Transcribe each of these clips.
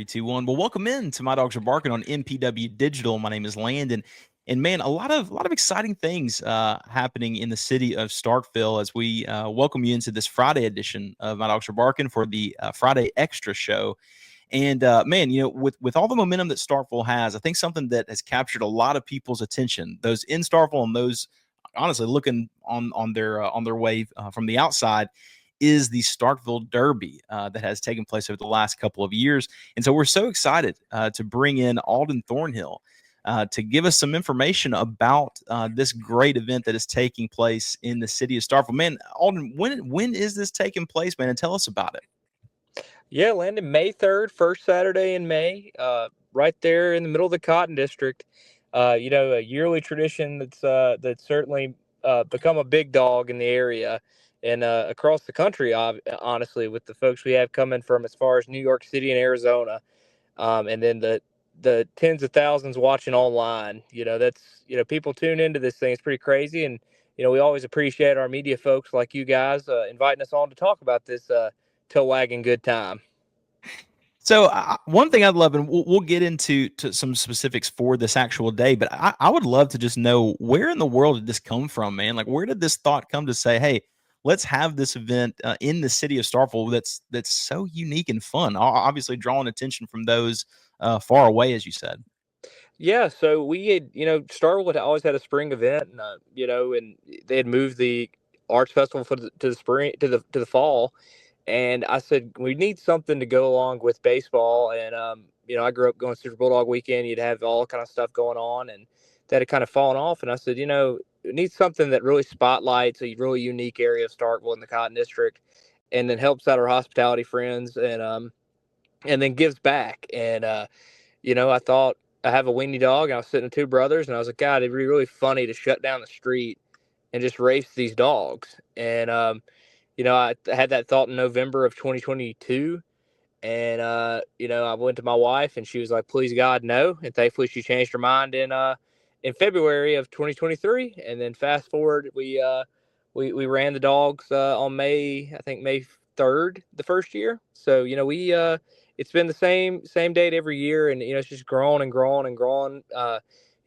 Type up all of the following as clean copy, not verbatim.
3, 2, 1. Well, welcome in to My Dogs Are Barking on MPW Digital. My name is Landon. And man, a lot of exciting things happening in the city of Starkville as we welcome you into this Friday edition of My Dogs Are Barking for the Friday Extra show. And man, with all the momentum that Starkville has, I think something that has captured a lot of people's attention, those in Starkville and those honestly looking on their way from the outside, is the Starkville Derby that has taken place over the last couple of years. And so we're so excited to bring in Alden Thornhill to give us some information about this great event that is taking place in the city of Starkville. Man, Alden, when is this taking place, man? And tell us about it. Yeah, Landon, May 3rd, first Saturday in May, right there in the middle of the Cotton District. A yearly tradition that's certainly become a big dog in the area and across the country, honestly, with the folks we have coming from as far as New York City and Arizona, and then the tens of thousands watching online. People tune into this thing. It's pretty crazy, and we always appreciate our media folks like you guys inviting us on to talk about this tail wagging good time. So one thing I'd love, and we'll get into some specifics for this actual day, but I would love to just know, where in the world did this come from, man? Like, where did this thought come to say, hey, let's have this event in the city of Starkville that's so unique and fun, obviously drawing attention from those far away, as you said. Yeah, so we had, Starwood had always had a spring event, and and they had moved the arts festival to the spring to the fall, and I said we need something to go along with baseball, and I grew up going Super Bulldog weekend. You'd have all kind of stuff going on, and that had kind of fallen off, and I said, it needs something that really spotlights a really unique area of Starkville in the Cotton District, and then helps out our hospitality friends, and then gives back, and I thought. I have a weenie dog, and I was sitting with two brothers, and I was like, God, it'd be really funny to shut down the street and just race these dogs. And, I had that thought in November of 2022. And, I went to my wife, and she was like, please, God, no. And thankfully, she changed her mind in February of 2023. And then fast forward, we ran the dogs on I think May 3rd, the first year. So, it's been the same date every year, and it's just grown and grown and grown.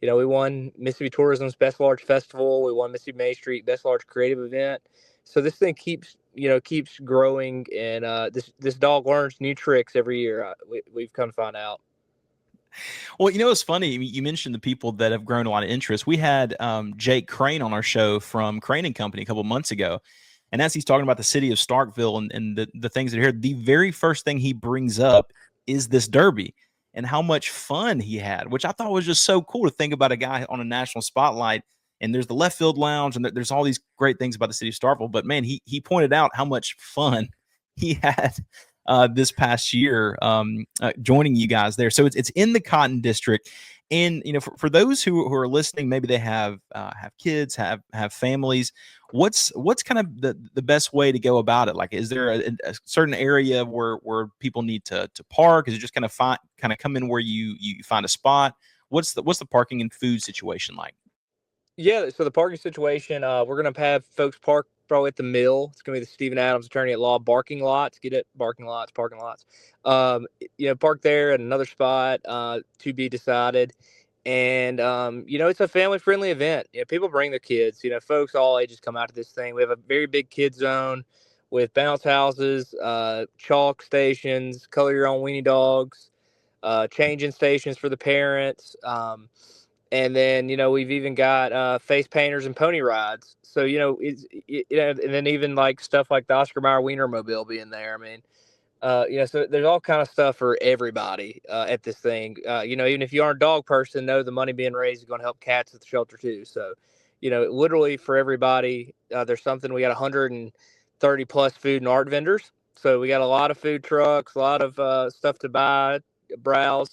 We won Mississippi Tourism's Best Large Festival. We won Mississippi Main Street Best Large Creative Event. So this thing keeps growing, and this dog learns new tricks every year. We've come to find out. Well, it's funny. You mentioned the people that have grown a lot of interest. We had Jake Crane on our show from Crane and Company a couple of months ago. And as he's talking about the city of Starkville and the things that are here, the very first thing he brings up is this derby and how much fun he had, which I thought was just so cool to think about, a guy on a national spotlight. And there's the left field lounge, and there's all these great things about the city of Starkville. But man, he pointed out how much fun he had this past year joining you guys there. So it's in the Cotton District. And for those who are listening, maybe they have kids, have families. What's kind of the best way to go about it? Like, is there a certain area where people need to park? Is it just kind of come in where you find a spot? What's the parking and food situation like? Yeah, so the parking situation, we're going to have folks park probably at the mill. It's going to be the Stephen Adams Attorney at Law parking lots. Get it? Parking lots. Park there at another spot to be decided. And, it's a family-friendly event. People bring their kids. Folks all ages come out to this thing. We have a very big kid zone with bounce houses, chalk stations, color your own weenie dogs, changing stations for the parents. And then, we've even got face painters and pony rides. So, and then even like stuff like the Oscar Mayer Wienermobile being there. I mean, so there's all kind of stuff for everybody at this thing. Even if you aren't a dog person, know the money being raised is going to help cats at the shelter too. So, literally for everybody, there's something. We got 130 plus food and art vendors. So we got a lot of food trucks, a lot of stuff to buy, browse,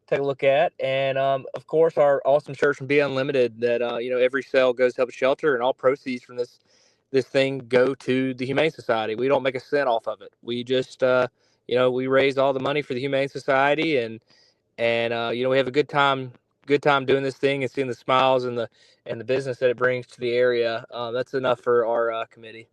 take a look at. And, of course, our awesome shirts from Be Unlimited that, every sale goes to help a shelter, and all proceeds from this thing go to the Humane Society. We don't make a cent off of it. We just, we raise all the money for the Humane Society, and we have a good time doing this thing and seeing the smiles and the business that it brings to the area. That's enough for our committee.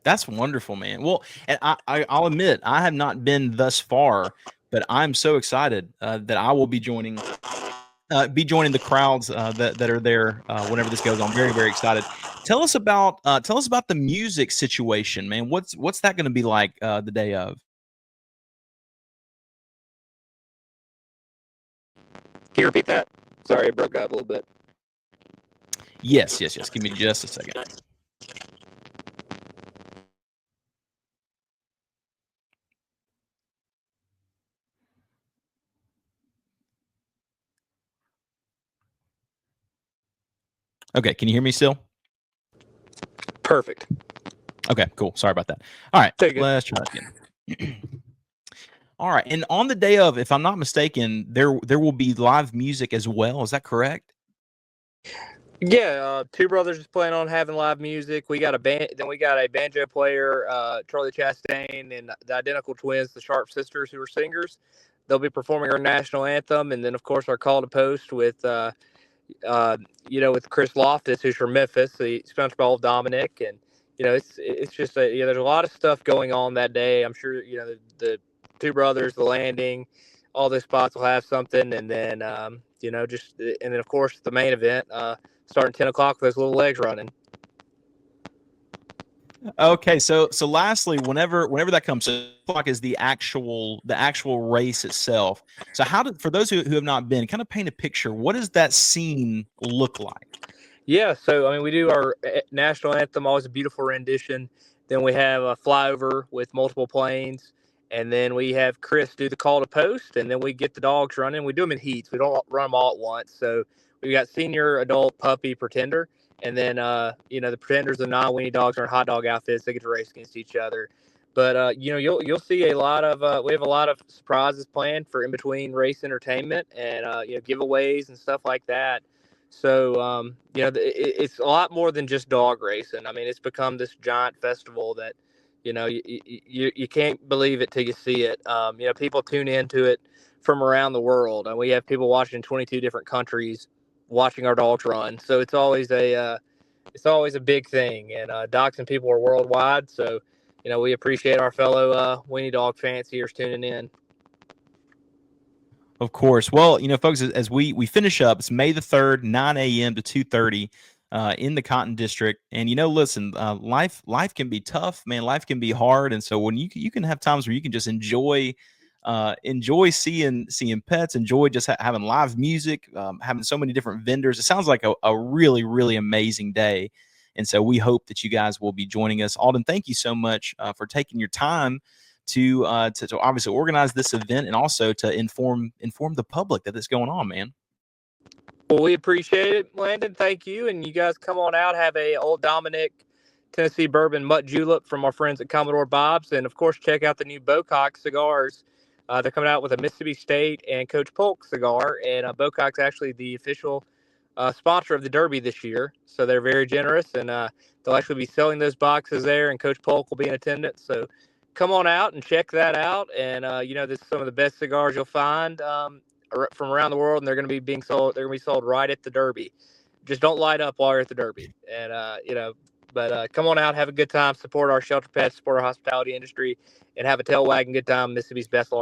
That's wonderful, man. Well, and I'll admit, I have not been thus far, but I'm so excited that I will be joining the crowds that are there whenever this goes on. Very, very excited. Tell us about the music situation, man. What's that going to be like the day of? Can you repeat that? Sorry, it broke up a little bit. Yes. Give me just a second. Okay, can you hear me still? Perfect. Okay, cool. Sorry about that. All right, Take it. let's try that again. All right, and on the day of, if I'm not mistaken, there will be live music as well. Is that correct? Yeah, Two Brothers is planning on having live music. We got a band, then we got a banjo player, Charlie Chastain, and the identical twins, the Sharp sisters, who are singers. They'll be performing our national anthem, and then of course our call to post with, with Chris Loftus, who's from Memphis, the SpongeBob Dominic, and it's just there's a lot of stuff going on that day. I'm sure the Two Brothers, the landing, all those spots will have something, and then and then of course the main event. Starting 10 o'clock with those little legs running. Okay, so lastly, whenever that comes, o'clock is the actual race itself. So for those who have not been, kind of paint a picture. What does that scene look like? Yeah, so I mean, we do our national anthem, always a beautiful rendition. Then we have a flyover with multiple planes, and then we have Chris do the call to post, and then we get the dogs running. We do them in heats. We don't run them all at once. So we got senior, adult, puppy, pretender, and then the pretenders, the non-weenie dogs, are in hot dog outfits. They get to race against each other. But you'll see a lot of we have a lot of surprises planned for in between race entertainment and giveaways and stuff like that. So, it's a lot more than just dog racing. I mean, it's become this giant festival that, you can't believe it till you see it. People tune into it from around the world, and we have people watching in 22 different countries watching our dogs run. So it's always a big thing, and dachshund people are worldwide. So, we appreciate our fellow weenie dog fanciers tuning in. Of course. Well, folks, as we finish up, it's May the 3rd, 9 a.m. to 2:30 in the Cotton District. And listen, life can be tough, man. Life can be hard, and so when you can have times where you can just enjoy seeing pets, enjoy just having live music, having so many different vendors. It sounds like a really, really amazing day. And so we hope that you guys will be joining us. Alden, thank you so much for taking your time to obviously organize this event and also to inform the public that it's going on, man. Well, we appreciate it, Landon. Thank you. And you guys come on out, have a Old Dominic Tennessee Bourbon Mutt Julep from our friends at Commodore Bob's. And, of course, check out the new Bocock cigars. They're coming out with a Mississippi State and Coach Polk cigar. And Bocock's actually the official sponsor of the Derby this year. So they're very generous. And they'll actually be selling those boxes there. And Coach Polk will be in attendance. So come on out and check that out. And, this is some of the best cigars you'll find from around the world, and they're going to be sold. They're going to be sold right at the Derby. Just don't light up while you're at the Derby. And but come on out, have a good time, support our shelter pets, support our hospitality industry, and have a tail wagging good time. Mississippi's best large